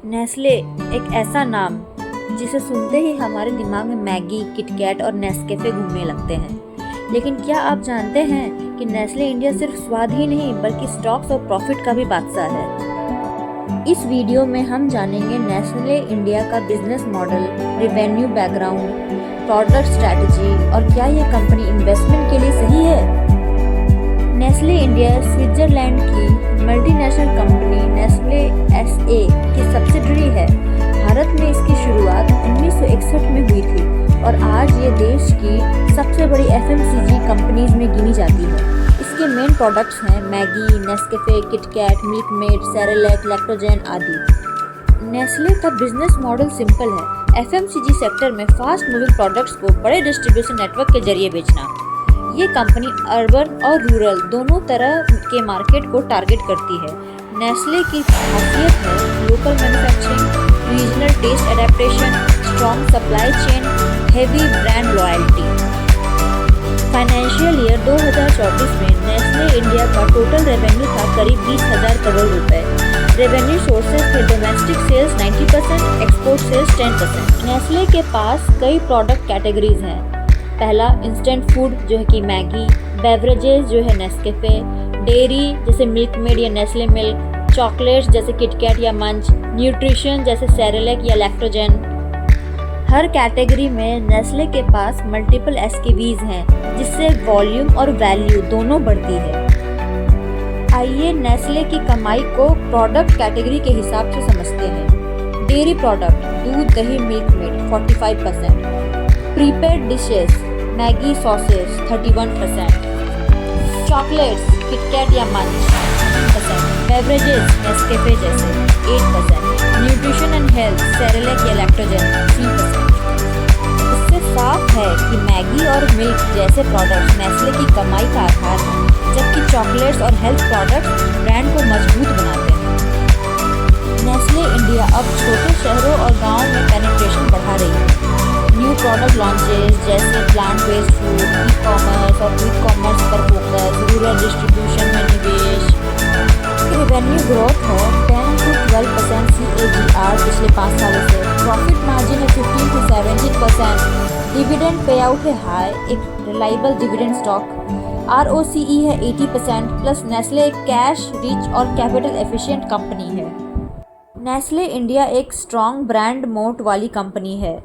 Nestle एक ऐसा नाम जिसे सुनते ही हमारे दिमाग में मैगी, किटकैट और नेस्कैफे घूमने लगते हैं। लेकिन क्या आप जानते हैं कि नेस्ले इंडिया सिर्फ स्वाद ही नहीं बल्कि स्टॉक्स और प्रॉफिट का भी बादशाह है। इस वीडियो में हम जानेंगे नेस्ले इंडिया का business model, revenue background, product strategy और क्या ये कंपनी इन्वेस्टमेंट के लिए सही है। नेस्ले इंडिया स्विट्जरलैंड की मल्टीनेशनल कंपनी नेस्ले एसए की सब्सिडरी है। भारत में इसकी शुरुआत 1961 में हुई थी और आज ये देश की सबसे बड़ी एफएमसीजी कंपनीज में गिनी जाती है। इसके मेन प्रोडक्ट्स हैं Maggi, Nescafe, KitKat, milk made, Cerelac, lactogen आदि। नेस्ले का बिजनेस मॉडल सिंपल है, एफएमसीजी सेक्टर में फास्ट मूविंग प्रोडक्ट्स को बड़े डिस्ट्रीब्यूशन नेटवर्क के जरिए बेचना। ये कंपनी अर्बन और रूरल दोनों तरह के मार्केट को टारगेट करती है। नेस्ले की खासियत है local manufacturing, regional taste adaptation, strong supply chain, heavy brand loyalty. Financial year 2024 में नेस्ले इंडिया का टोटल रेवेन्यू था करीब 20,000 करोड़ रुपए। रेवेन्यू सोर्सेज थे domestic sales 90%, export sales 10%। Nestle के पास कई प्रोडक्ट कैटेगरीज हैं। पहला इंस्टेंट फूड जो है कि मैगी, बेवरेजेस जो है नेस्कैफे, डेयरी जैसे मिल्क मेड या नेस्ले मिल्क, चॉकलेट्स जैसे किटकैट या मंच, न्यूट्रिशन जैसे सेरेलैक या लैक्टोजेन। हर कैटेगरी में नेस्ले के पास मल्टीपल एसकेवीज हैं जिससे वॉल्यूम और वैल्यू दोनों बढ़ती है। आइए नेस्ले की कमाई को प्रोडक्ट कैटेगरी के हिसाब से समझते हैं। डेयरी प्रोडक्ट दूध, दही, milk made 45%, prepaid dishes Maggi, sausage 31%, chocolates KitKat या मंच 10%, बेवरेजेस नेस्कैफे जैसे 8%, न्यूट्रिशन एंड हेल्थ सेरेलैक या लैक्टोजेन 3%। इससे साफ है कि मैगी और मिल्क जैसे प्रोडक्ट्स नेस्ले की कमाई का आधार हैं, जबकि चॉकलेट्स और हेल्थ प्रोडक्ट्स ब्रांड को मजबूत बनाते हैं। नेस्ले इंडिया अब छोटे शहरों और गाँव में पेनिट्रेशन बढ़ा रही है। न्यू प्रोडक्ट लॉन्चेस जैसे plant based food, e commerce और क्विक कॉमर्स पर फोकस, रूरल डिस्ट्रीब्यूशन में निवेश। रेवेन्यू ग्रोथ है 10 से 12% CAGR पिछले 5 सालों से। प्रॉफिट मार्जिन है 15 से 17%। डिविडेंड पे आउट है हाई, एक रिलायबल डिविडेंड स्टॉक। ROCE है 80%। प्लस नेस्ले एक कैश रिच और कैपिटल एफिशिएंट कंपनी है। नेस्ले इंडिया एक स्ट्रॉन्ग ब्रांड मोट वाली कंपनी है।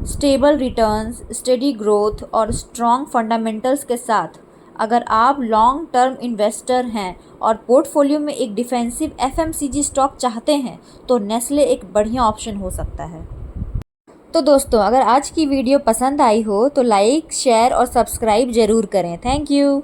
स्टेबल रिटर्न्स, स्टेडी ग्रोथ और स्ट्रॉन्ग फंडामेंटल्स के साथ अगर आप लॉन्ग टर्म इन्वेस्टर हैं और पोर्टफोलियो में एक डिफेंसिव एफएमसीजी स्टॉक चाहते हैं तो नेस्ले एक बढ़िया ऑप्शन हो सकता है। तो दोस्तों, अगर आज की वीडियो पसंद आई हो तो लाइक, शेयर और सब्सक्राइब ज़रूर करें। Thank you.